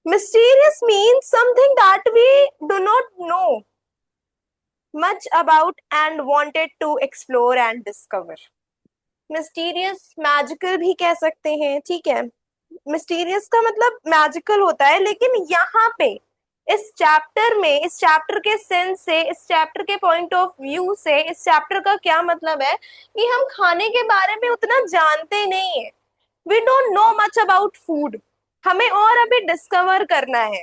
Mysterious means something that we do not know much about and wanted to explore and discover. Mysterious magical भी कह सकते हैं, ठीक है। मिस्टीरियस का मतलब मैजिकल होता है, लेकिन यहाँ पे इस चैप्टर में, इस चैप्टर के सेंस से, इस चैप्टर के पॉइंट ऑफ व्यू से, इस चैप्टर का क्या मतलब है कि हम खाने के बारे में उतना जानते नहीं है। We don't know much about food, हमें और अभी डिस्कवर करना है,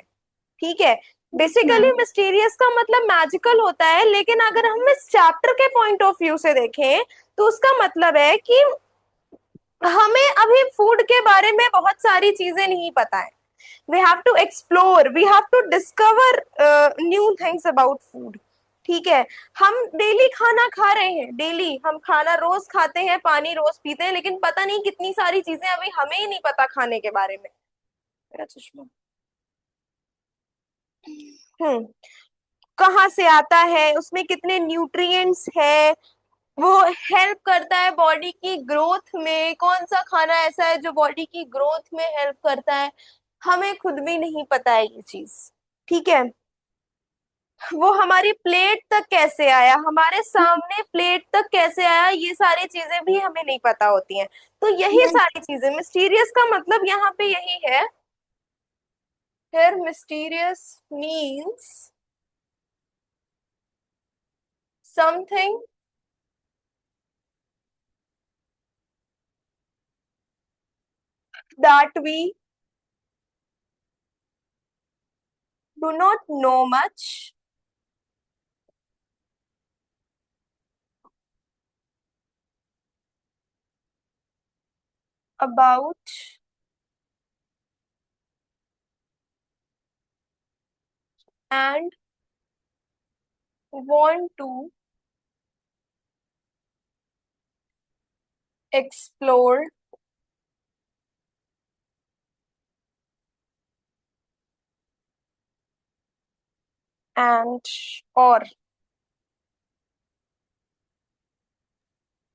ठीक है। Basically ma'am. मिस्टीरियस का मतलब मैजिकल होता है, लेकिन अगर हम इस चैप्टर के पॉइंट ऑफ व्यू से देखें तो उसका मतलब है कि हमें अभी फूड के बारे में बहुत सारी चीजें नहीं पता है। We have to explore, we have to discover new things about food, ठीक है। हम डेली खाना खा रहे हैं, डेली हम खाना रोज खाते हैं, पानी रोज पीते हैं, लेकिन पता नहीं कितनी सारी चीजें अभी हमें ही नहीं पता खाने के बारे में। मेरा चश्मा हम्म कहाँ से आता है, उसमें कितने न्यूट्रिएंट्स है, वो हेल्प करता है बॉडी की ग्रोथ में, कौन सा खाना ऐसा है जो बॉडी की ग्रोथ में हेल्प करता है, हमें खुद भी नहीं पता है ये चीज, ठीक है। वो हमारी प्लेट तक कैसे आया, हमारे सामने प्लेट तक कैसे आया, ये सारी चीजें भी हमें नहीं पता होती हैं। तो यही मैम सारी चीजें मिस्टीरियस का मतलब यहाँ पे यही है। फिर mysterious means something that we do not know much about and want to explore and और।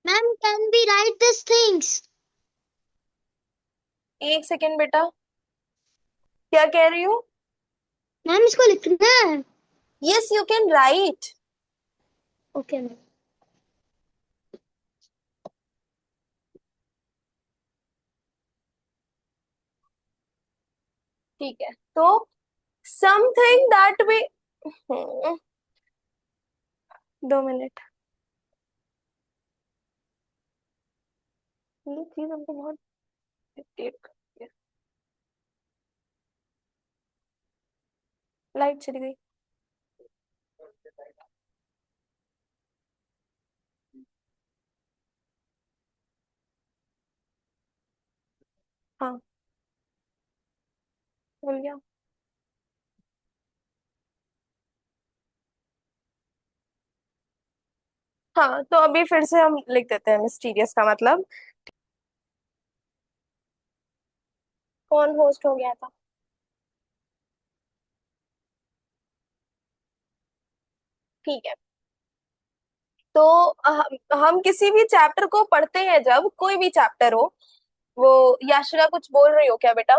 Ma'am can be right this things. एक सेकेंड बेटा, क्या कह रही हो? मैम इसको लिखना है। Yes you can write. Okay ma'am. ठीक है, तो समथिंग दैट वी 2 मिनट, ये चीज हमको बहुत इरिटेट करती है। लाइट चली गई। हाँ, बोल गया। हाँ, तो अभी फिर से हम लिख देते हैं मिस्टीरियस का मतलब। कौन होस्ट हो गया था? ठीक है, तो हम किसी भी चैप्टर को पढ़ते हैं, जब कोई भी चैप्टर हो, वो याशिका कुछ बोल रही हो क्या बेटा?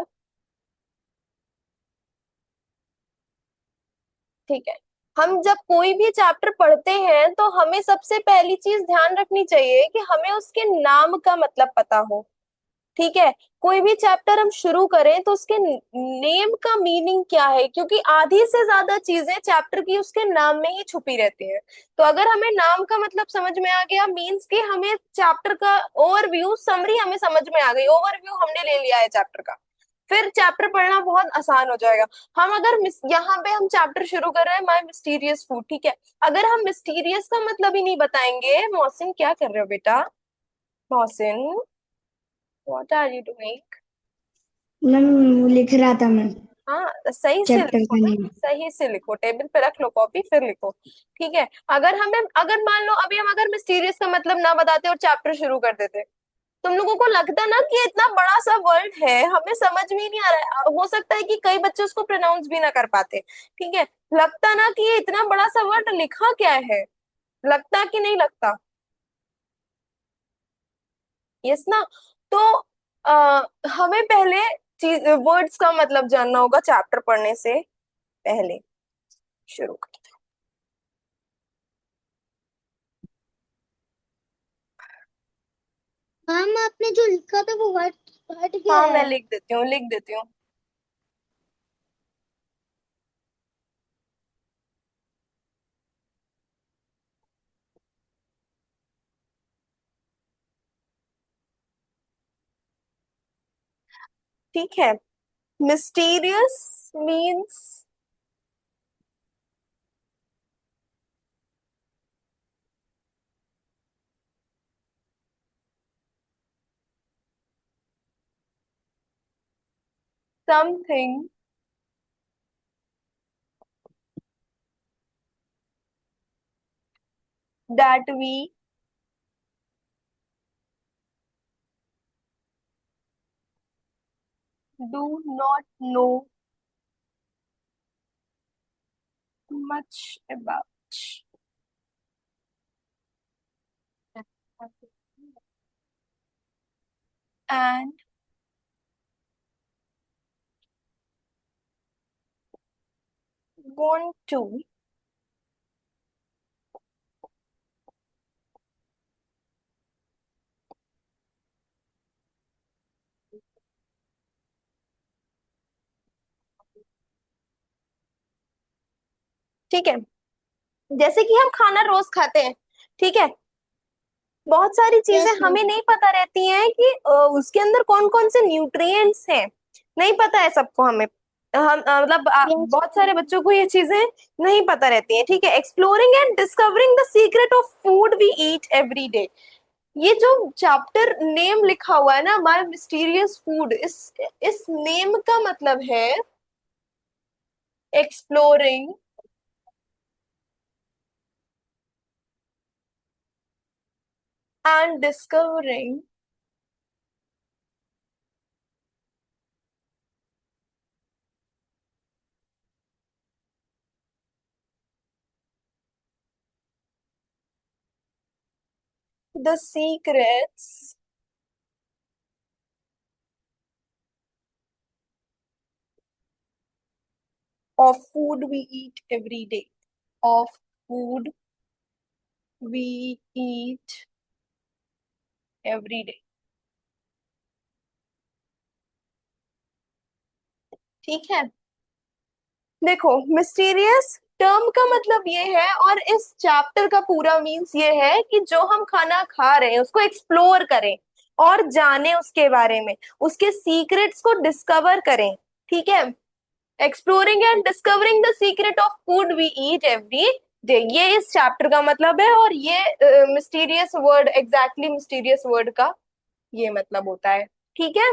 ठीक है, हम जब कोई भी चैप्टर पढ़ते हैं तो हमें सबसे पहली चीज ध्यान रखनी चाहिए कि हमें उसके नाम का मतलब पता हो, ठीक है। कोई भी चैप्टर हम शुरू करें तो उसके नेम का मीनिंग क्या है, क्योंकि आधी से ज्यादा चीजें चैप्टर की उसके नाम में ही छुपी रहती हैं। तो अगर हमें नाम का मतलब समझ में आ गया, मीन्स कि हमें चैप्टर का ओवरव्यू, समरी हमें समझ में आ गई, ओवरव्यू हमने ले लिया है चैप्टर का, फिर चैप्टर पढ़ना बहुत आसान हो जाएगा। हम अगर यहाँ पे हम चैप्टर शुरू कर रहे हैं माय मिस्टीरियस फूड, ठीक है। अगर हम मिस्टीरियस का मतलब ही नहीं बताएंगे, मोहसिन क्या कर रहे हो बेटा? Mohsin, what are you doing? Ma'am लिख रहा था मैं। हाँ, सही से चैप्टर लिखो का ना, नेम। सही से लिखो, टेबल पे रख लो कॉपी फिर लिखो, ठीक है। अगर हमें, अगर मान लो अभी हम अगर मिस्टीरियस का मतलब ना बताते और चैप्टर शुरू कर देते, तुम लोगों को लगता ना कि ये इतना बड़ा सा वर्ड है, हमें समझ में ही नहीं आ रहा है, हो सकता है कि कई बच्चे उसको प्रोनाउंस भी ना कर पाते, ठीक है। लगता ना कि ये इतना बड़ा सा वर्ड लिखा क्या है, लगता कि नहीं लगता? यस ना। तो हमें पहले चीज वर्ड्स का मतलब जानना होगा चैप्टर पढ़ने से पहले। शुरू करते मैम आपने जो लिखा था वो हट हट हैं। गया हाँ, मैं है। लिख देती हूँ, लिख देती हूँ। ठीक है। Mysterious means something that we do not know much about and want to ठीक है। जैसे कि हम खाना रोज खाते हैं, ठीक है। बहुत सारी चीजें यस मैम। हमें नहीं पता रहती हैं कि उसके अंदर कौन कौन से न्यूट्रिएंट्स हैं। नहीं पता है सबको, हमें हम मतलब यस बहुत सारे बच्चों को ये चीजें नहीं पता रहती हैं, ठीक है। Exploring and discovering the secret of food we eat every day. ये जो चैप्टर नेम लिखा हुआ है ना, माय मिस्टीरियस फूड, इस नेम का मतलब है exploring and discovering the secrets of food we eat every day. Of food we eat every day. ठीक है। देखो, मिस्टीरियस टर्म का मतलब ये है, और इस चैप्टर का पूरा मीन्स ये है कि जो हम खाना खा रहे हैं उसको एक्सप्लोर करें और जाने उसके बारे में, उसके सीक्रेट्स को डिस्कवर करें। ठीक है। Exploring and discovering the secret of food we eat every day, ये इस चैप्टर का मतलब है। और ये mysterious word, exactly mysterious word का ये मतलब होता है। ठीक है।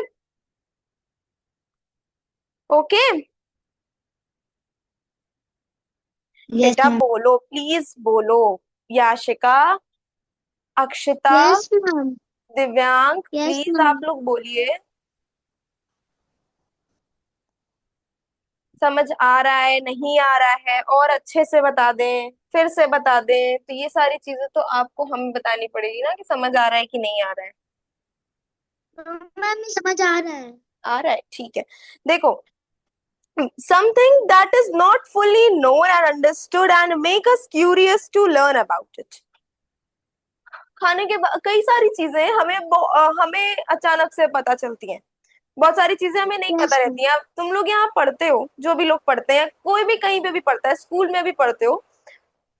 ओके। यस बेटा मैम। बोलो, प्लीज बोलो। Yashika, Akshata, yes ma'am. Divyang, yes please ma'am. आप लोग बोलिए। समझ आ रहा है, नहीं आ रहा है, और अच्छे से बता दें, फिर से बता दें। तो ये सारी चीजें तो आपको हमें बतानी पड़ेगी ना, कि समझ आ रहा है कि नहीं आ रहा है। मैम ये समझ आ रहा है। आ रहा है, ठीक है। देखो, something that is not fully known and understood and make us curious to learn about it। खाने के बाद कई सारी चीजें हमें अचानक से पता चलती हैं। बहुत सारी चीजें हमें नहीं यस पता मैम। रहती हैं। अब तुम लोग यहाँ पढ़ते हो, जो भी लोग पढ़ते हैं, कोई भी कहीं पे भी पढ़ता है, स्कूल में भी पढ़ते हो,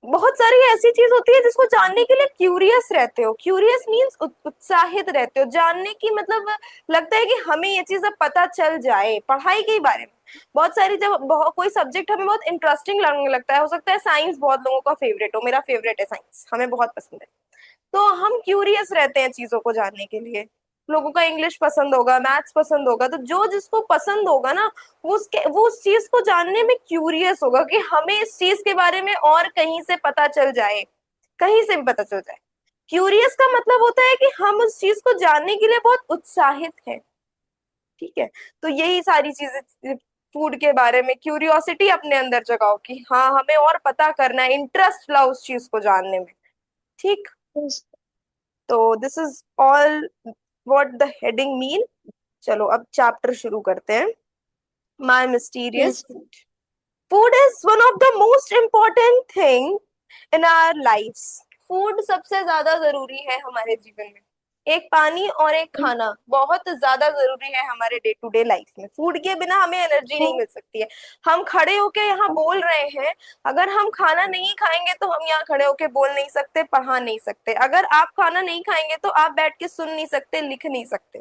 बहुत सारी ऐसी चीज होती है जिसको जानने के लिए क्यूरियस रहते हो। क्यूरियस मीन्स उत्साहित रहते हो जानने की, मतलब लगता है कि हमें ये चीज अब पता चल जाए पढ़ाई के बारे में। बहुत सारी, जब कोई सब्जेक्ट हमें बहुत इंटरेस्टिंग लगने लगता है, हो सकता है साइंस बहुत लोगों का फेवरेट हो, मेरा फेवरेट है साइंस, हमें बहुत पसंद है। तो हम क्यूरियस रहते हैं चीजों को जानने के लिए। लोगों का इंग्लिश पसंद होगा, मैथ्स पसंद होगा, तो जो जिसको पसंद होगा ना, वो उस चीज को जानने में क्यूरियस होगा कि हमें इस चीज के बारे में और कहीं से पता चल जाए, कहीं से भी पता चल जाए। क्यूरियस का मतलब होता है कि हम उस चीज को जानने के लिए बहुत उत्साहित हैं। ठीक है। तो यही सारी चीजें फूड के बारे में, क्यूरियोसिटी अपने अंदर जगाओ कि हाँ, हमें और पता करना है, इंटरेस्ट ला उस चीज को जानने में। ठीक। यस। तो this is all what the heading mean. चलो अब चैप्टर शुरू करते हैं। My mysterious yes. Food. Food is one of the most important thing in our lifes. Food सबसे ज्यादा जरूरी है हमारे जीवन में। एक पानी और एक खाना बहुत ज्यादा जरूरी है हमारे डे टू डे लाइफ में। फूड के बिना हमें एनर्जी नहीं मिल सकती है। हम खड़े होके यहाँ बोल रहे हैं, अगर हम खाना नहीं खाएंगे तो हम यहाँ खड़े होके बोल नहीं सकते, पढ़ा नहीं सकते। अगर आप खाना नहीं खाएंगे तो आप बैठ के सुन नहीं सकते, लिख नहीं सकते।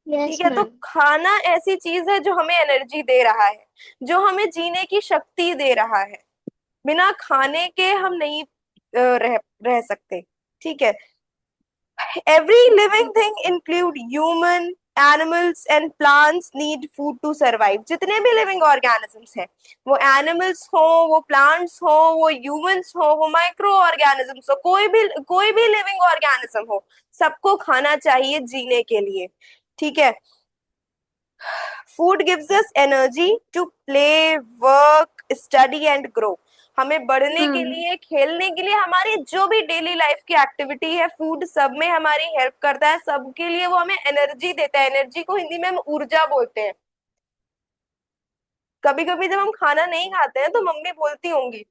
यस ठीक है, तो मैम। खाना ऐसी चीज है जो हमें एनर्जी दे रहा है, जो हमें जीने की शक्ति दे रहा है। बिना खाने के हम नहीं रह सकते। ठीक है। Every living thing include human, animals and plants need food to survive. जितने भी living organisms हैं, वो animals हो, वो plants हो, वो humans हो, वो micro organisms हो, कोई भी living organism हो, सबको खाना चाहिए जीने के लिए। ठीक है। Food gives us energy to play, work, study and grow. हमें बढ़ने के हाँ। लिए, खेलने के लिए, हमारी जो भी डेली लाइफ की एक्टिविटी है, फूड सब में हमारी हेल्प करता है। सबके लिए वो हमें एनर्जी देता है। एनर्जी को हिंदी में हम ऊर्जा बोलते हैं। कभी कभी जब हम खाना नहीं खाते हैं तो मम्मी बोलती होंगी,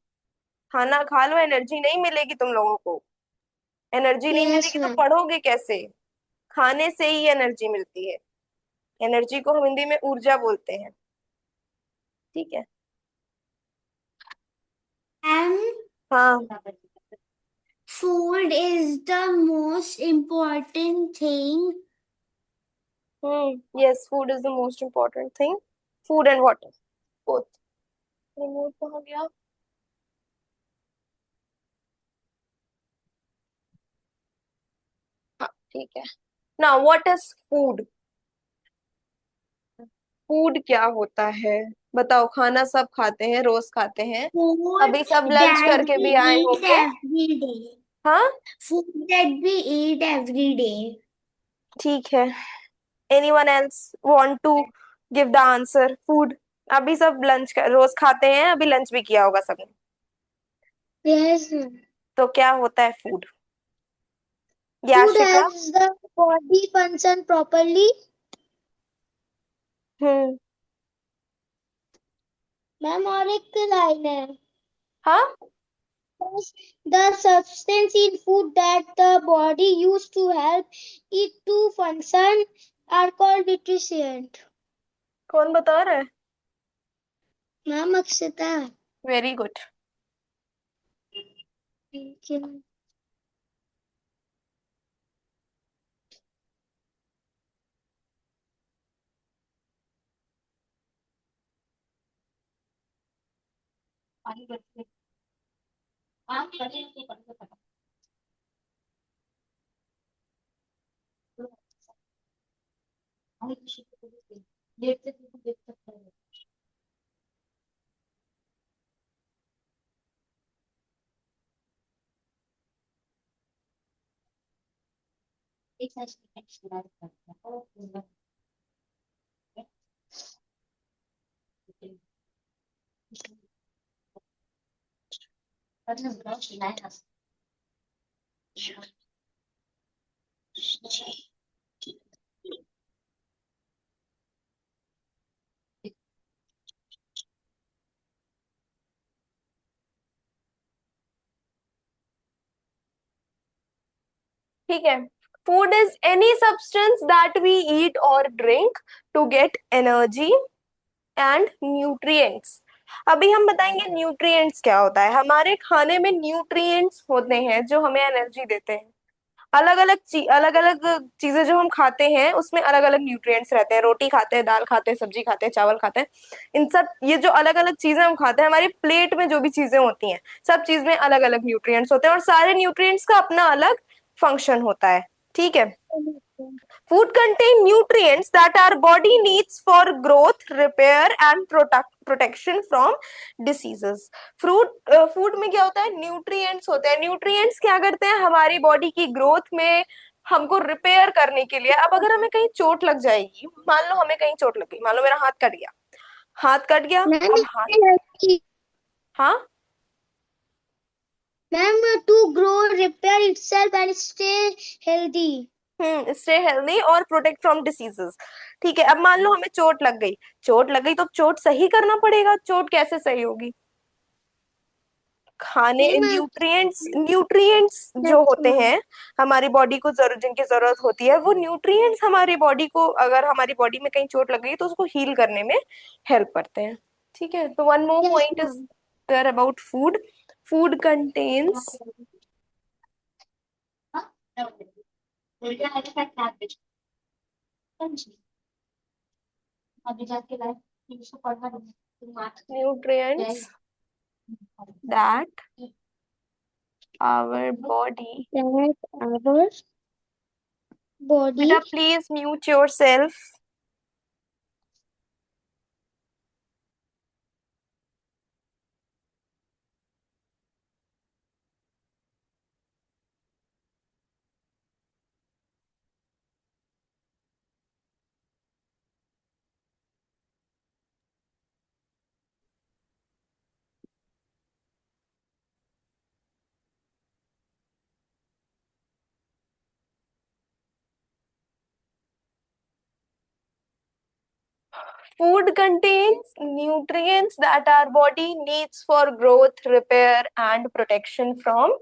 खाना खा लो, एनर्जी नहीं मिलेगी तुम लोगों को। एनर्जी नहीं यस मिलेगी तो मैम। पढ़ोगे कैसे? खाने से ही एनर्जी मिलती है। एनर्जी को हम हिंदी में ऊर्जा बोलते हैं। ठीक है। And हाँ। food is the most important thing. Yes, food is the most important thing. Food and water, both. Remote कहाँ गया? हाँ, ठीक है। Now what is food? Food क्या होता है? बताओ। खाना सब खाते हैं, रोज खाते हैं। Food अभी सब लंच that करके we भी आए eat होंगे। every day. हाँ, Food that we eat every day. ठीक है। Anyone else want to give the answer? Food. अभी सब लंच रोज खाते हैं, अभी लंच भी किया होगा सबने। Yes, ma'am. तो क्या होता है food? Food Yashika. helps the body function properly. Hmm. Ma'am और एक लाइन है। हाँ। The substance in food that the body used to help it to function are called nutrient. कौन बता रहा है? Ma'am Akshata. Very good. Thank you. ठीक है। Food is any substance that we eat or drink to get energy and nutrients. अभी हम बताएंगे nutrients क्या होता है। हमारे खाने में न्यूट्रिएंट्स होते हैं जो हमें एनर्जी देते हैं। अलग अलग चीजें जो हम खाते हैं उसमें अलग अलग न्यूट्रिएंट्स रहते हैं। रोटी खाते हैं, दाल खाते हैं, सब्जी खाते हैं, चावल खाते हैं। इन सब ये जो अलग अलग चीजें हम खाते हैं, हमारी प्लेट में जो भी चीजें होती हैं, सब चीज में अलग अलग न्यूट्रिएंट्स होते हैं और सारे न्यूट्रिएंट्स का अपना अलग फंक्शन होता है। ठीक है। Food contain nutrients that our body needs for growth, repair and protection from diseases. Food में क्या होता है? न्यूट्रिएंट्स होते हैं। न्यूट्रिएंट्स क्या करते हैं? हमारी बॉडी की ग्रोथ में, हमको रिपेयर करने के लिए। अब अगर हमें कहीं चोट लग जाएगी, मान लो हमें कहीं चोट लग गई, मान लो मेरा हाथ कट गया। हाथ कट गया, मैम अब हाथ। इससे healthy- हाँ। Ma'am to grow, repair itself and stay healthy. Stay healthy और प्रोटेक्ट फ्रॉम डिसीजेस। ठीक है, अब मान लो हमें चोट लग गई। चोट लग गई तो चोट सही करना पड़ेगा। चोट कैसे सही होगी? खाने, नहीं मैम। न्यूट्रिएंट्स, न्यूट्रिएंट्स जो यस होते मैम। हैं हमारी बॉडी को, जरूरत जिनकी जरूरत होती है, वो न्यूट्रिएंट्स हमारी बॉडी को, अगर हमारी बॉडी में कहीं चोट लग गई तो उसको हील करने में हेल्प करते हैं। ठीक है, तो one more yes point is ma'am. There about food. Food contains, nutrients that our body, That our बेटा body. Please mute yourself. Food contains nutrients that our body needs for growth, repair and protection from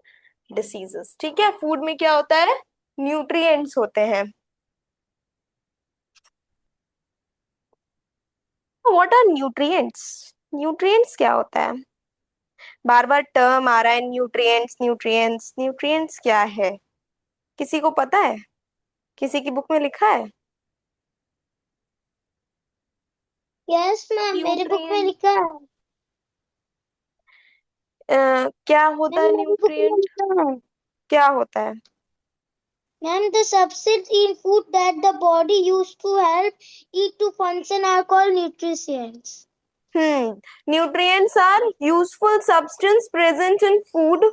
diseases. ठीक है, food में क्या होता है? Nutrients होते हैं। What are nutrients? Nutrients क्या होता है? बार बार टर्म आ रहा है, न्यूट्रिएंट्स न्यूट्रिएंट्स। न्यूट्रिएंट्स क्या है? किसी को पता है? किसी की बुक में लिखा है? यस मैम, मेरे बुक में न्यूट्रिएंट लिखा है। क्या होता मैम है मेरी बुक में न्यूट्रिएंट? लिखा है। क्या होता है? Ma'am, the substance in food that the body used to help it to function are called nutrients. Nutrients are useful substance present in food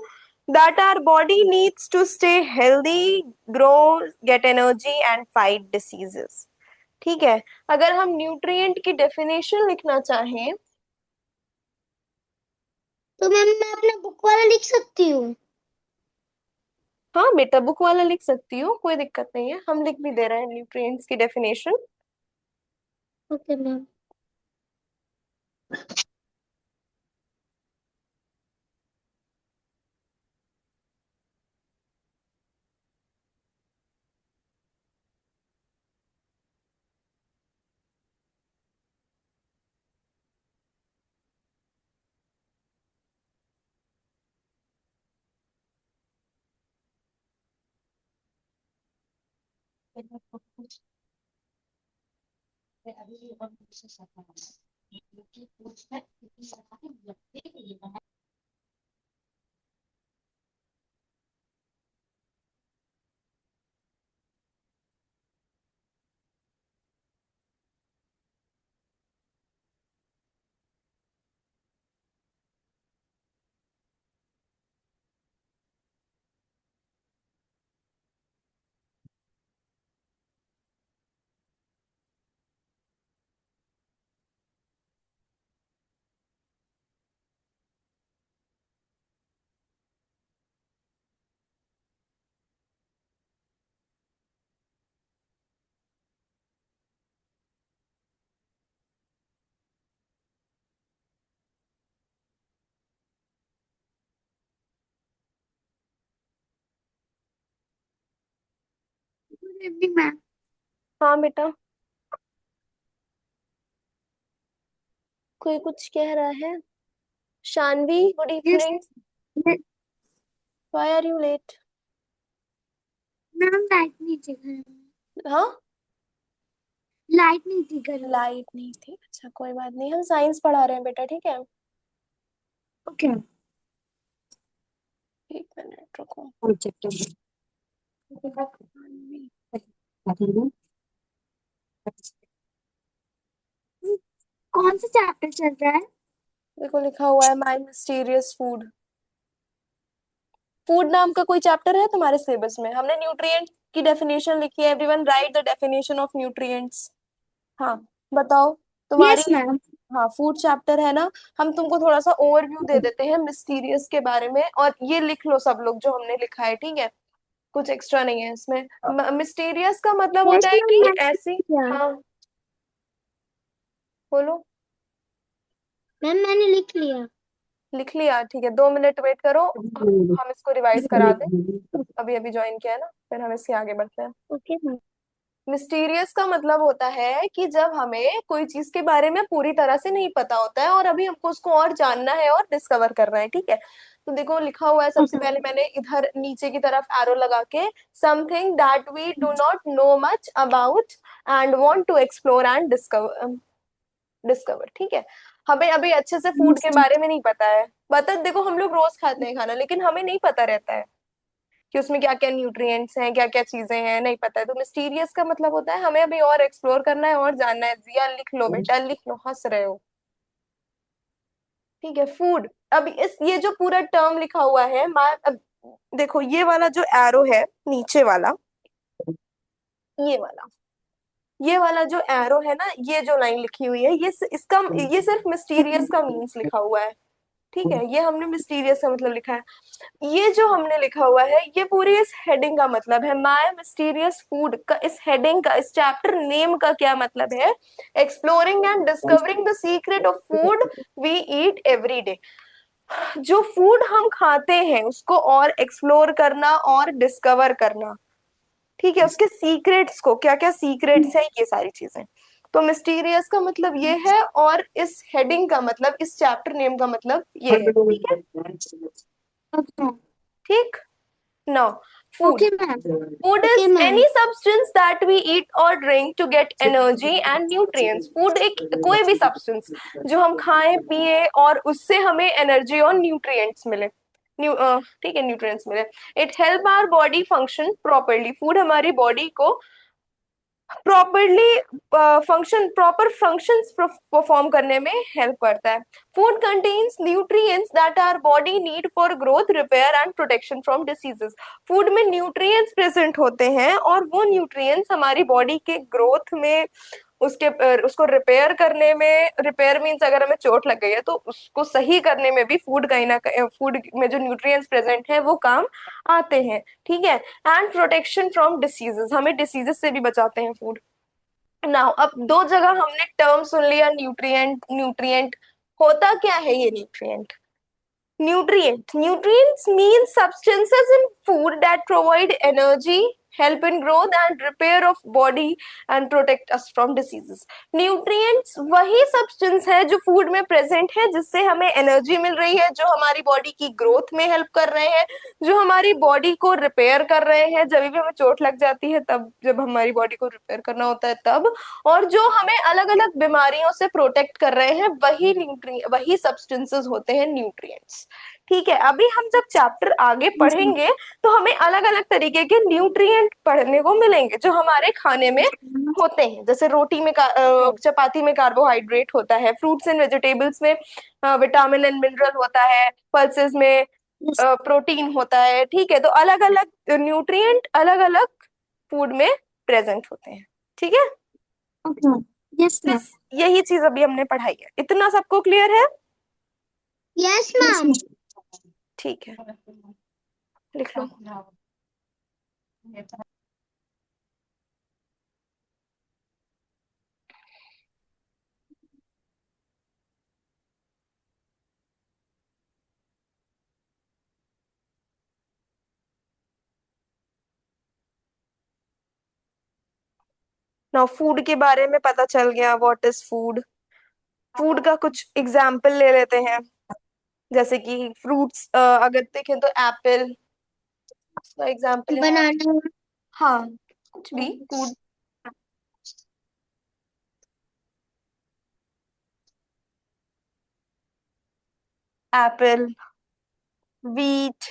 that our body needs to stay healthy, grow, get energy and fight diseases. ठीक है, अगर हम nutrient की definition लिखना चाहें, तो ma'am मैं अपना बुक वाला लिख सकती हूँ? हाँ बेटा बुक वाला लिख सकती हो, कोई दिक्कत नहीं है, हम लिख भी दे रहे हैं न्यूट्रिएंट्स की definition. Okay ma'am. Good evening ma'am. हाँ बेटा, कोई कुछ कह रहा है? Shanvi, good yes evening. Why are you late? Ma'am, light नहीं थी घर में। हाँ, लाइट नहीं थी घर में। लाइट नहीं थी, अच्छा कोई बात नहीं, हम साइंस पढ़ा रहे हैं बेटा, ठीक है। ओके। एक मिनट रुको। कौन सा चैप्टर चल रहा है? देखो लिखा हुआ है माय मिस्टीरियस फूड। फूड नाम का कोई चैप्टर है तुम्हारे सिलेबस में? हमने न्यूट्रिएंट की डेफिनेशन लिखी है, everyone right the definition of nutrients. हाँ, बताओ तुम्हारी। Yes ma'am. हाँ, फूड चैप्टर है ना। हम तुमको थोड़ा सा ओवरव्यू दे देते हैं मिस्टीरियस के बारे में, और ये लिख लो सब लोग जो हमने लिखा है, ठीक है। कुछ एक्स्ट्रा नहीं है इसमें। मिस्टीरियस का मतलब होता यस है मैम, कि मैंने लिख ऐसी। लिया। हाँ, बोलो। मैम मैंने लिख लिया। लिख लिया, ठीक है, 2 मिनट वेट करो। हम इसको रिवाइज करा दें। अभी अभी ज्वाइन किया है ना, फिर हम इसके आगे बढ़ते हैं। Okay ma'am. मिस्टीरियस का मतलब होता है कि जब हमें कोई चीज के बारे में पूरी तरह से नहीं पता होता है और अभी हमको उसको और जानना है और डिस्कवर करना है, ठीक है। तो देखो लिखा हुआ है, सबसे पहले मैंने इधर नीचे की तरफ एरो लगा के, something that we do not know much about and want to explore and discover. Discover, ठीक है। हमें अभी अच्छे से फूड के बारे में नहीं पता है। बता, देखो हम लोग रोज खाते हैं खाना, लेकिन हमें नहीं पता रहता है कि उसमें क्या क्या न्यूट्रिएंट्स हैं, क्या क्या चीजें हैं, नहीं पता है। तो मिस्टीरियस का मतलब होता है हमें अभी और एक्सप्लोर करना है और जानना है। जिया लिख लो बेटा, लिख लो, हंस रहे हो। ठीक है, फूड। अब इस ये जो पूरा टर्म लिखा हुआ है, अब देखो ये वाला जो एरो है नीचे वाला, ये वाला, ये वाला जो एरो है ना, ये जो लाइन लिखी हुई है, इसका ये सिर्फ मिस्टीरियस का मीन्स लिखा हुआ है। ठीक है, ये हमने मिस्टीरियस का मतलब लिखा है। ये जो हमने लिखा हुआ है, ये पूरी इस हेडिंग का मतलब है। माय मिस्टीरियस फूड का इस हेडिंग का, इस चैप्टर नेम का क्या मतलब है? Exploring and discovering the secret of food we eat every day. जो फूड हम खाते हैं उसको और एक्सप्लोर करना और डिस्कवर करना, ठीक है, उसके सीक्रेट्स को, क्या क्या सीक्रेट्स है, ये सारी चीजें। तो मिस्टीरियस का मतलब ये है, और इस हेडिंग का मतलब, इस चैप्टर नेम का मतलब ये है, ठीक है। ओके। ठीक। Now, food. Okay ma'am. Food okay is ma'am. Any substance that we eat or drink to get energy and nutrients. Food एक कोई भी सब्सटेंस जो हम खाएं पिए और उससे हमें एनर्जी और न्यूट्रिएंट्स मिले, ठीक है, न्यूट्रिएंट्स मिले। It help our body function properly. Food हमारी बॉडी को प्रॉपरली प्रॉपर फंक्शंस परफॉर्म करने में हेल्प करता है। Food contains nutrients that our body need for growth, repair and protection from diseases. Food में न्यूट्रिएंट्स प्रेजेंट होते हैं और वो न्यूट्रिएंट्स हमारी बॉडी के ग्रोथ में, उसको रिपेयर करने में, रिपेयर मीन्स अगर हमें चोट लग गई है तो उसको सही करने में भी फूड कहीं ना कहीं, फूड में जो न्यूट्रिएंट्स प्रेजेंट है वो काम आते हैं, ठीक है। एंड प्रोटेक्शन फ्रॉम डिसीजेस, हमें डिसीजेस से भी बचाते हैं फूड। नाउ, अब दो जगह हमने टर्म सुन लिया, न्यूट्रिएंट, न्यूट्रिएंट। होता क्या है ये nutrient? Nutrients mean substances in food that provide energy, help in growth and repair of body and protect us from diseases. Nutrients वही substance है जो फूड में प्रेजेंट है, जिससे हमें एनर्जी मिल रही है, जो हमारी बॉडी की ग्रोथ में हेल्प कर रहे हैं, जो हमारी बॉडी को रिपेयर कर रहे हैं जब भी हमें चोट लग जाती है, तब जब हमारी बॉडी को रिपेयर करना होता है तब, और जो हमें अलग अलग बीमारियों से प्रोटेक्ट कर रहे हैं, वही सब्सटेंसेस होते हैं न्यूट्रिएंट्स। ठीक है, अभी हम जब चैप्टर आगे पढ़ेंगे तो हमें अलग अलग तरीके के न्यूट्रिएंट पढ़ने को मिलेंगे जो हमारे खाने में होते हैं। जैसे रोटी में चपाती में कार्बोहाइड्रेट होता है, फ्रूट्स एंड वेजिटेबल्स में विटामिन एंड मिनरल होता है, पल्सेस में प्रोटीन होता है, ठीक है। तो अलग अलग न्यूट्रिएंट अलग अलग फूड में प्रेजेंट होते हैं, ठीक है। ओके। Yes ma'am. बस यही चीज अभी हमने पढ़ाई है, इतना सबको क्लियर है? Yes ma'am. ठीक है, लिख लो। नाउ, फूड के बारे में पता चल गया, व्हाट इज फूड। फूड का कुछ एग्जाम्पल ले लेते हैं। जैसे कि फ्रूट्स अगर देखें तो एप्पल उसका एग्जाम्पल है। बनाना। हाँ, कुछ भी food. Apple, wheat,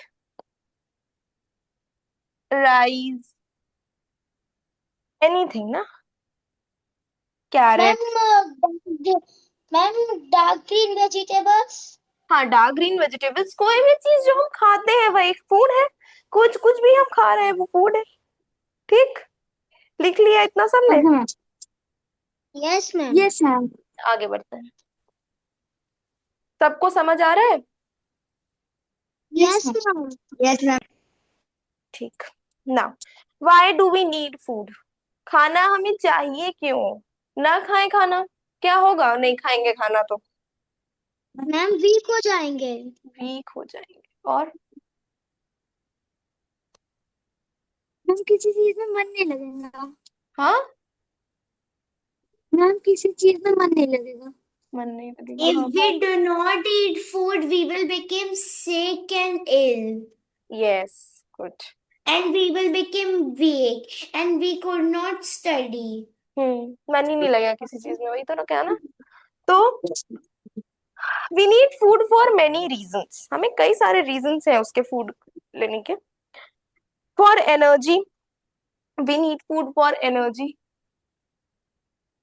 rice, anything ना, ma'am, carrot. Ma'am dark green vegetables. हाँ, डार्क ग्रीन वेजिटेबल्स, कोई भी चीज जो हम खाते हैं वही फूड है। कुछ कुछ भी हम खा रहे हैं वो फूड है, ठीक। लिख लिया इतना सबने? Yes ma'am. Yes ma'am. आगे बढ़ते हैं। सबको समझ आ रहा है? Yes ma'am. Yes ma'am. ठीक। ना, why do we need food? खाना हमें चाहिए क्यों? ना खाएं खाना, क्या होगा नहीं खाएंगे खाना तो? मैम वीक हो जाएंगे। वीक हो जाएंगे। और मैम किसी चीज में मन नहीं लगेगा। हाँ, मैम किसी चीज में मन नहीं लगेगा। मन नहीं लगेगा, If हाँ। we do not eat food, we will become sick and ill. Yes, good. And we will become weak. And we could not study. मन ही नहीं लगेगा किसी चीज में, वही तो ना क्या ना। तो we need food for many reasons, हमें कई सारे रीजंस हैं उसके फूड लेने के। For energy, we need food for energy.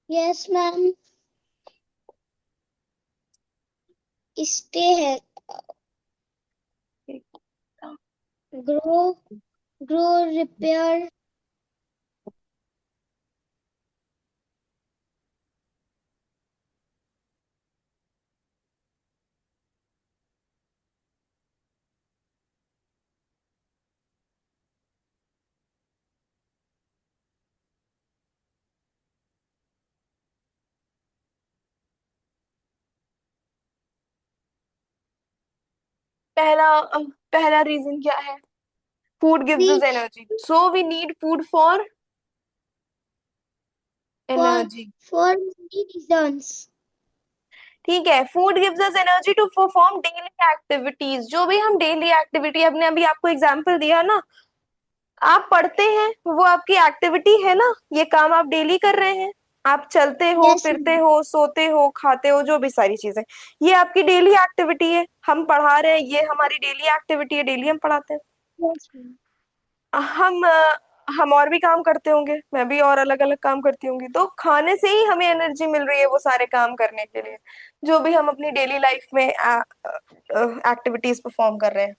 Yes, ma'am. Stay grow, grow, repair. पहला रीजन क्या है? Food gives us We energy, so we need food for for energy. for many reasons. ठीक है, food gives us energy to perform daily activities, जो भी हम daily activity, अपने अभी आपको एग्जांपल दिया ना, आप पढ़ते हैं वो आपकी एक्टिविटी है ना, ये काम आप डेली कर रहे हैं। आप चलते हो, Yes, फिरते ma'am. हो, सोते हो, खाते हो, जो भी सारी चीजें, ये आपकी डेली एक्टिविटी है। हम पढ़ा रहे हैं, ये हमारी डेली एक्टिविटी है, डेली हम पढ़ाते हैं। Yes, ma'am. हम और भी काम करते होंगे, मैं भी और अलग अलग काम करती होंगी, तो खाने से ही हमें एनर्जी मिल रही है वो सारे काम करने के लिए, जो भी हम अपनी डेली लाइफ में एक्टिविटीज परफॉर्म कर रहे हैं।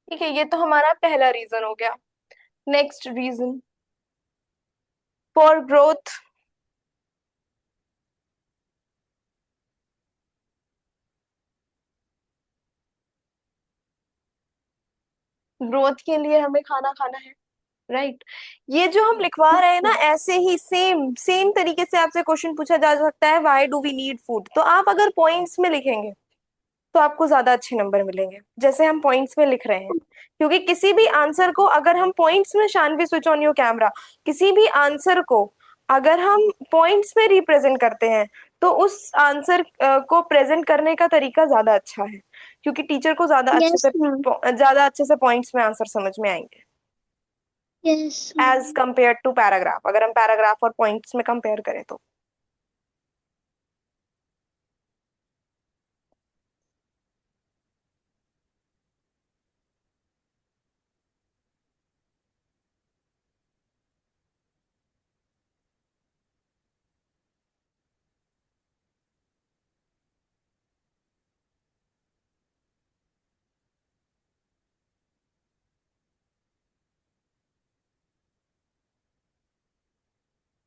ठीक है, ये तो हमारा पहला रीजन हो गया। Next reason, for growth. Growth के लिए हमें खाना खाना है, राइट। ये जो हम लिखवा रहे हैं ना, ऐसे ही सेम सेम तरीके से आपसे क्वेश्चन पूछा जा सकता है, why do we need food, तो आप अगर पॉइंट्स में लिखेंगे तो आपको ज्यादा अच्छे नंबर मिलेंगे, जैसे हम पॉइंट्स में लिख रहे हैं। क्योंकि किसी भी आंसर को अगर हम पॉइंट्स में, Shanvi switch on your camera, किसी भी आंसर को अगर हम पॉइंट्स में रिप्रेजेंट करते हैं तो उस आंसर को प्रेजेंट करने का तरीका ज्यादा अच्छा है, क्योंकि टीचर को Yes, ma'am. ज्यादा अच्छे से पॉइंट्स में आंसर समझ में आएंगे, Yes, as ma'am. Compare to paragraph, अगर हम पैराग्राफ और पॉइंट्स में कंपेयर करें तो।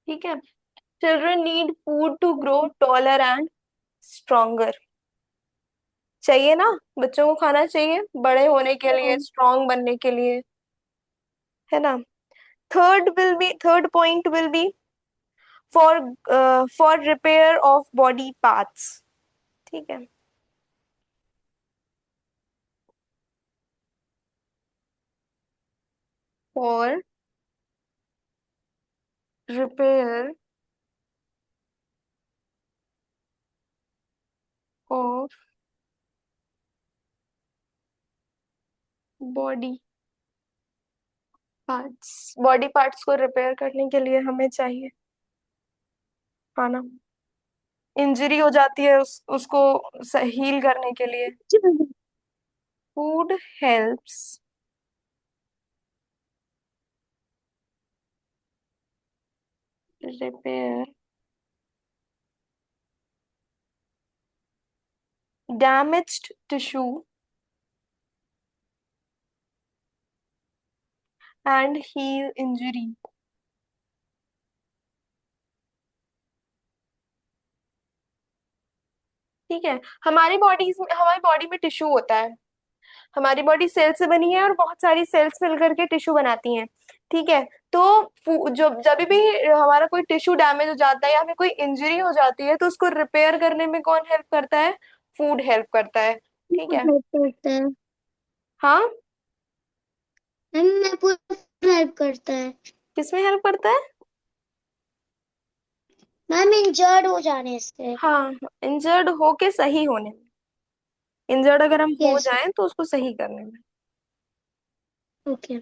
ठीक है, children need food to grow taller and stronger. चाहिए ना, बच्चों को खाना चाहिए बड़े होने के लिए, स्ट्रांग बनने के लिए, है ना। Third point will B for for repair of body parts. ठीक है, for repair of body parts, body parts को रिपेयर करने के लिए हमें चाहिए खाना। इंजरी हो जाती है उसको हील करने के लिए food helps repair damaged tissue and heal injury. ठीक है, हमारी बॉडी में टिश्यू होता है। हमारी बॉडी सेल से बनी है और बहुत सारी सेल्स मिल करके टिश्यू बनाती हैं। ठीक है, तो जो जब भी हमारा कोई टिश्यू डैमेज हो जाता है या फिर कोई इंजरी हो जाती है तो उसको रिपेयर करने में कौन हेल्प करता है? फूड हेल्प करता है। ठीक है। हेल्प करता है। हाँ, मैम मैं पूरा हेल्प करता है। किसमें हेल्प करता है? मैम इंजर्ड हो जाने से। हाँ, इंजर्ड होके सही होने में। इंजर्ड अगर हम हो यस। जाएं तो उसको सही करने में। ओके।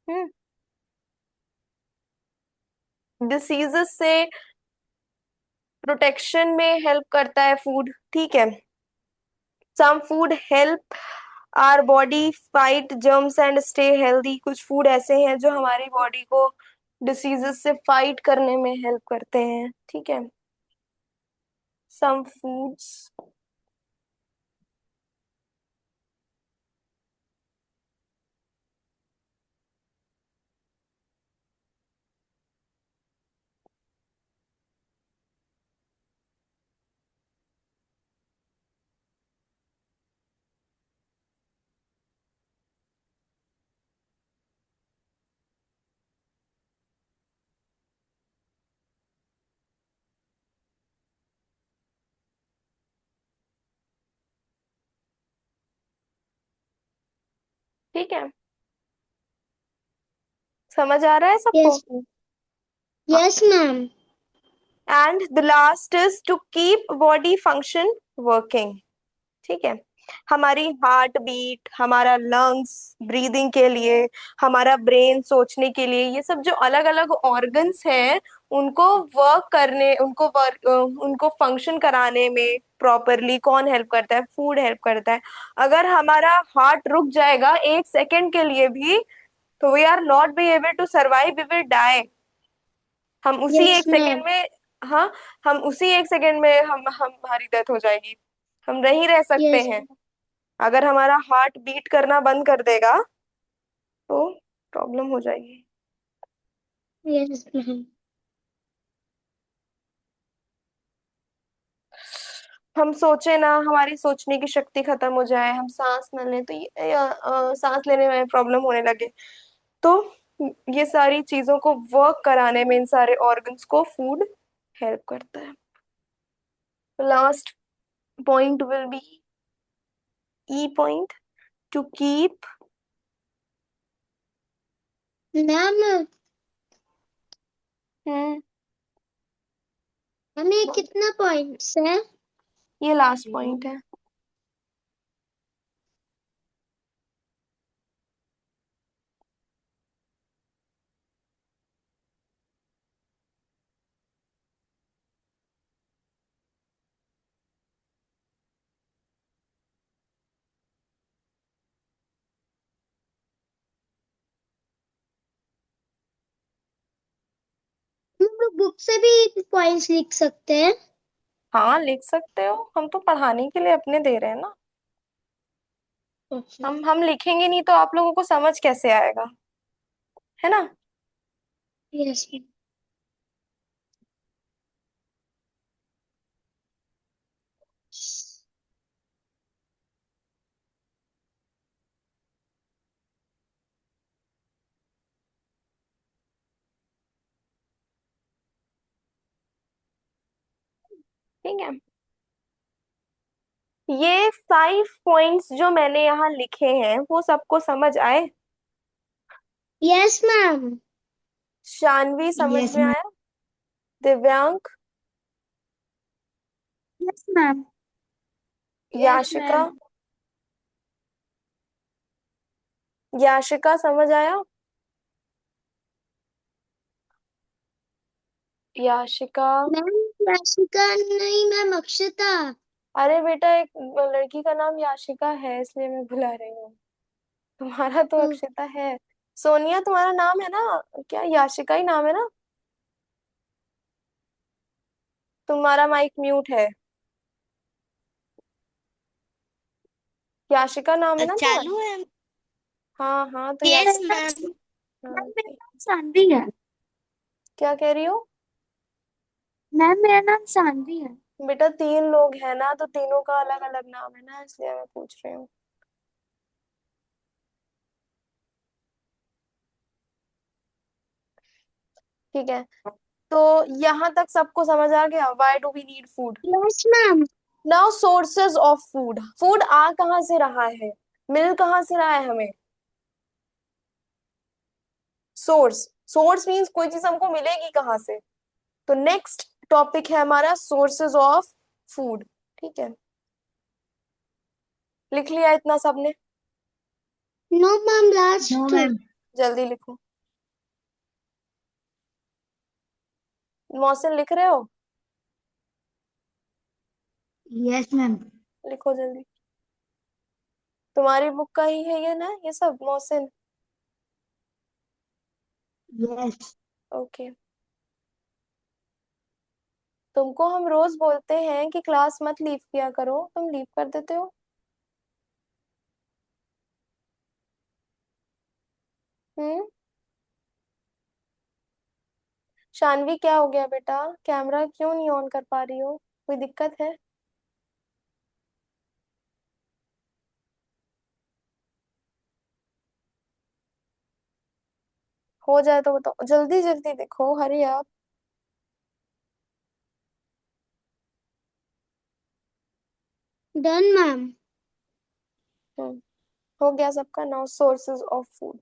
हम्म डिसीजेस से प्रोटेक्शन में हेल्प करता है फूड। ठीक है, some food help our body fight germs and stay healthy. कुछ फूड ऐसे हैं जो हमारी बॉडी को डिसीजेस से फाइट करने में हेल्प करते हैं। ठीक है, सम फूड्स। ठीक है, समझ आ रहा है सबको? Yes. Yes ma'am. And the last is to keep body function working. ठीक है, हमारी हार्ट बीट, हमारा लंग्स ब्रीदिंग के लिए, हमारा ब्रेन सोचने के लिए, ये सब जो अलग अलग ऑर्गन्स हैं उनको वर्क करने, उनको फंक्शन कराने में प्रॉपरली कौन हेल्प करता है? फूड हेल्प करता है। अगर हमारा हार्ट रुक जाएगा एक सेकंड के लिए भी तो we are not be able to survive, we will die. हम उसी यस एक मैम। सेकंड में, हाँ, हम उसी एक सेकंड में हमारी डेथ हो जाएगी। हम नहीं रह सकते यस। हैं। अगर हमारा हार्ट बीट करना बंद कर देगा तो प्रॉब्लम हो जाएगी। Yes ma'am. हम सोचे ना, हमारी सोचने की शक्ति खत्म हो जाए, हम सांस न लें तो सांस लेने में प्रॉब्लम होने लगे तो ये सारी चीजों को वर्क कराने में इन सारे ऑर्गन्स को फूड हेल्प करता है। Last point will be E point, to keep. Ma'am हम्म हमें कितना पॉइंट्स है? ये लास्ट पॉइंट है। हम लोग बुक से भी पॉइंट्स लिख सकते हैं। हाँ, लिख सकते हो, हम तो पढ़ाने के लिए अपने दे रहे हैं ना। ओके। हम लिखेंगे नहीं तो आप लोगों को समझ कैसे आएगा? है ना? Yes ma'am. ठीक है, ये 5 पॉइंट्स जो मैंने यहाँ लिखे हैं वो सबको समझ आए? Yes ma'am. शानवी समझ Yes, में ma'am. आया? दिव्यांक? Yes, ma'am. Yes, Yashika? ma'am. Yashika समझ आया? याशिका? मैम याशिका नहीं मैम, अक्षता। अरे बेटा, एक लड़की का नाम याशिका है, इसलिए मैं भुला रही हूँ। तुम्हारा तो ओ, अक्षता है। सोनिया तुम्हारा नाम है ना? क्या याशिका ही नाम है ना? तुम्हारा माइक म्यूट है। याशिका नाम है ना तुम्हारा? चालू है। हाँ हाँ, तो यस याशिका। मैम। हाँ, मैम मेरा नाम सानवी है। क्या कह रही हो? मैम मेरा नाम सानवी है। बेटा, 3 लोग हैं ना, तो तीनों का अलग अलग नाम है ना, इसलिए मैं पूछ रही हूँ। ठीक है, तो यहाँ तक सबको समझ आ गया, why do we need food? Yes ma'am. Now sources of food. Food आ कहाँ से रहा है, मिल कहाँ से रहा है हमें? सोर्स। सोर्स मीन्स कोई चीज हमको मिलेगी कहाँ से। तो नेक्स्ट टॉपिक है हमारा सोर्सेज ऑफ फूड। ठीक है, लिख लिया इतना सबने? No ma'am, last. No ma'am. जल्दी लिखो। मोहसिन लिख रहे हो? Yes ma'am. लिखो जल्दी। तुम्हारी बुक का ही है ये ना, ये सब मोहसिन? यस। ओके। तुमको हम रोज बोलते हैं कि क्लास मत लीव किया करो, तुम लीव कर देते हो। हम्म। शानवी, क्या हो गया बेटा? कैमरा क्यों नहीं ऑन कर पा रही हो? कोई दिक्कत है? हो जाए तो बताओ, जल्दी जल्दी देखो, हरी आप। Done ma'am. हम्म, हो गया सबका। Now sources of food.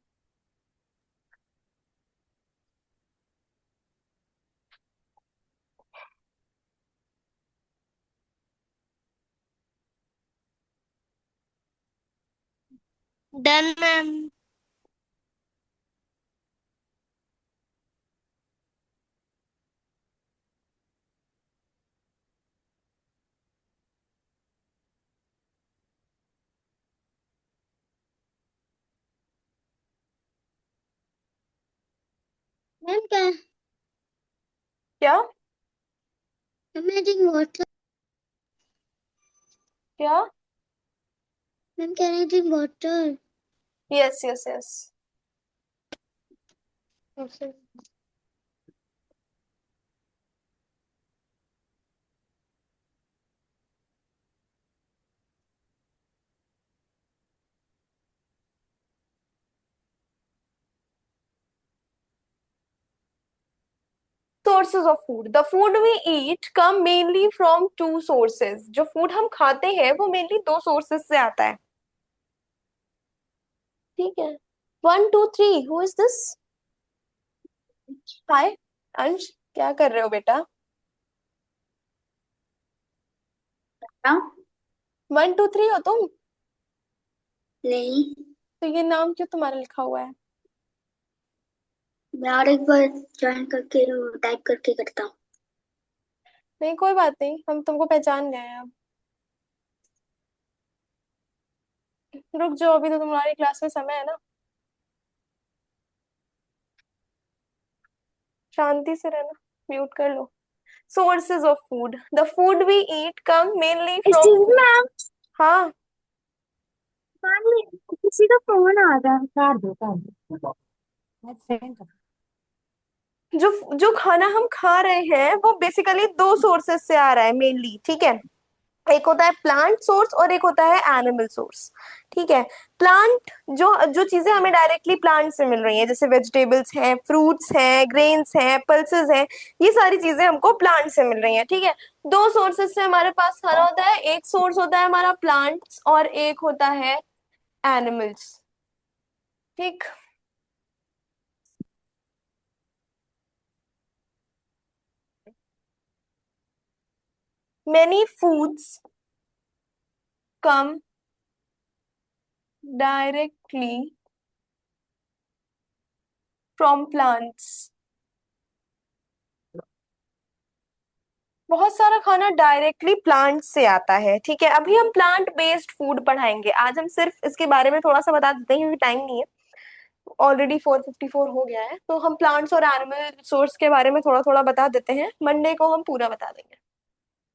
Done ma'am. Ma'am क्या? क्या? Ma'am I drink water. क्या? Ma'am can I drink water? Yes yes yes. Sources of food. The food we eat come mainly from 2 sources. जो food हम खाते हैं वो mainly 2 sources से आता है। ठीक है। 1 2 3, हु इज दिस? हाय अंश, क्या कर रहे हो बेटा? हाँ? 1 2 3 हो तुम? नहीं। तो ये नाम क्यों तुम्हारा लिखा हुआ है? मैं और एक बार ज्वाइन करके टाइप करके करता हूँ। नहीं, कोई बात नहीं, हम तुमको पहचान गए हैं अब। रुक जाओ, अभी तो तुम्हारी क्लास में समय है ना। शांति से रहना, म्यूट कर लो। Sources of food. The food we eat come mainly from excuse food. Ma'am. हाँ। मैम किसी का फोन आ रहा है, कर दो। मैं सेंड कर। जो जो खाना हम खा रहे हैं वो बेसिकली 2 सोर्सेज से आ रहा है मेनली। ठीक है, एक होता है प्लांट सोर्स और एक होता है एनिमल सोर्स। ठीक है। प्लांट, जो जो चीजें हमें डायरेक्टली प्लांट से मिल रही हैं, जैसे वेजिटेबल्स हैं, फ्रूट्स हैं, ग्रेन्स हैं, पल्सेस हैं, ये सारी चीजें हमको प्लांट से मिल रही हैं। ठीक है। 2 सोर्सेज से हमारे पास खाना होता है, एक सोर्स होता है हमारा प्लांट्स और एक होता है एनिमल्स। ठीक। Many foods come directly from plants. बहुत सारा खाना डायरेक्टली प्लांट से आता है, ठीक है। अभी हम प्लांट बेस्ड फूड पढ़ाएंगे, आज हम सिर्फ इसके बारे में थोड़ा सा बता देते हैं क्योंकि टाइम नहीं है। ऑलरेडी 4:54 हो गया है, तो हम प्लांट्स और एनिमल सोर्स के बारे में थोड़ा थोड़ा बता देते हैं, मंडे को हम पूरा बता देंगे,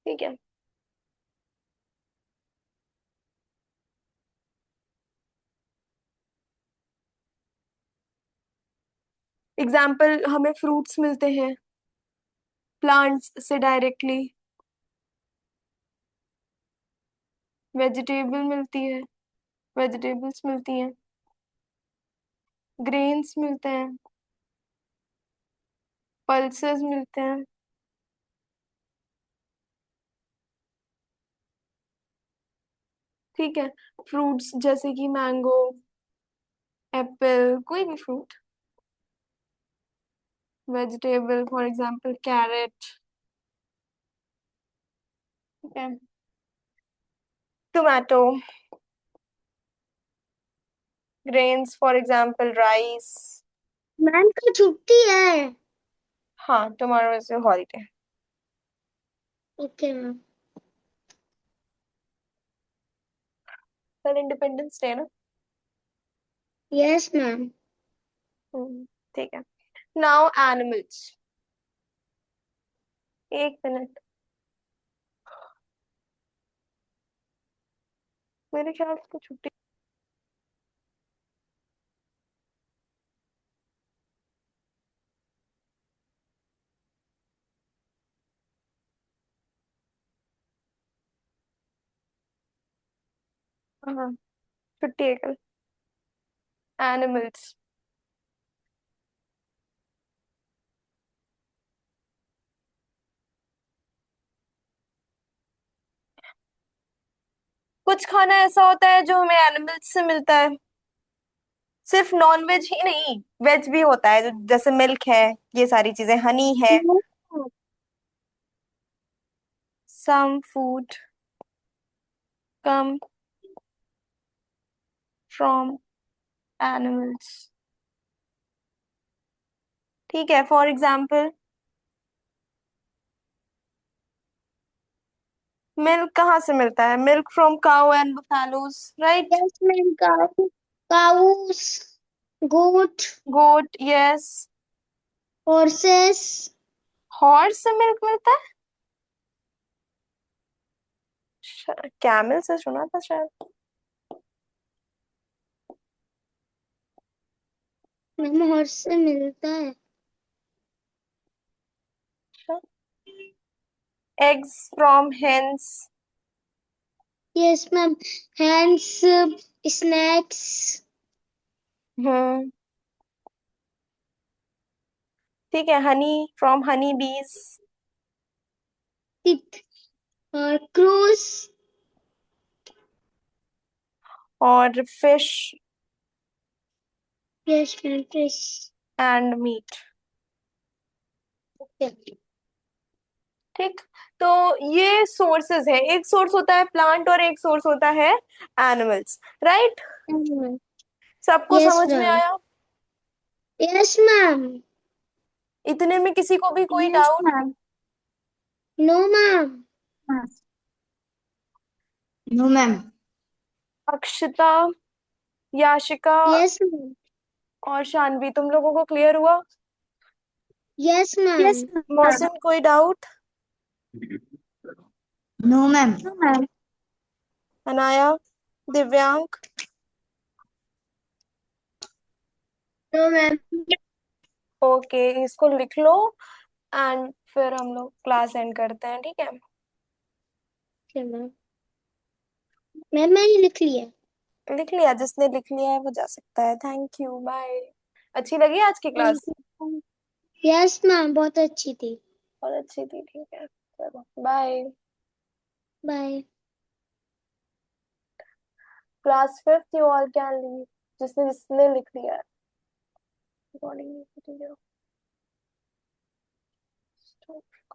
ठीक है। एग्जाम्पल, हमें फ्रूट्स मिलते हैं प्लांट्स से डायरेक्टली, वेजिटेबल मिलती है, वेजिटेबल्स मिलती हैं, ग्रेन्स मिलते हैं, पल्सेस मिलते हैं, ठीक है। फ्रूट्स जैसे कि मैंगो, एप्पल, कोई भी fruit. Vegetable for example carrot, ठीक है, tomato. Grains for example rice. Ma'am का छुट्टी है। हाँ, tomorrow is holiday. Okay ma'am. कल इंडिपेंडेंस डे है ना। Yes ma'am. ठीक है। Now animals. एक मिनट, मेरे ख्याल से तो छुट्टी। हाँ, छुट्टी है कल। एनिमल्स, कुछ खाना ऐसा होता है जो हमें एनिमल्स से मिलता है, सिर्फ नॉन वेज ही नहीं, वेज भी होता है, जैसे मिल्क है, ये सारी चीजें, हनी है। Some food come from animals, ठीक है। फॉर एग्जाम्पल, मिल्क कहाँ से मिलता है? Milk from cow and buffaloes, right. Yes ma'am. Cows, goat, goat, yes. Horses. Horse से मिल्क मिलता है? कैमल से सुना था शायद। मैम हॉर्स से मिलता है। Eggs from hens. Yes ma'am. Hands, snacks. हम्म, ठीक है। Honey from honey bees. और क्रूज। और fish yes ma'am. Fish. And meat, okay. ठीक। तो ये सोर्सेज है, एक सोर्स होता है प्लांट और एक सोर्स होता है एनिमल्स, राइट। सबको यस समझ में मैम। आया? Yes ma'am. इतने में किसी को भी कोई yes doubt? Ma'am. No ma'am. No ma'am. Akshita, Yashika yes ma'am. और शानवी, तुम लोगों को क्लियर हुआ? Yes ma'am. मोहसिन, कोई doubt? No ma'am. No ma'am. Anaya, Divyank? No ma'am. Okay, इसको लिख लो एंड फिर हम लोग क्लास एंड करते हैं, ठीक है। मैम मैंने लिख लिया। लिख लिया? जिसने लिख लिया है वो जा सकता है। Thank you, bye. अच्छी लगी आज की thank class? You. Yes ma'am बहुत अच्छी थी। बहुत अच्छी थी, ठीक है, चलो bye. Bye. Class fifth, you all can leave, जिसने जिसने लिख लिया है। रिकॉर्डिंग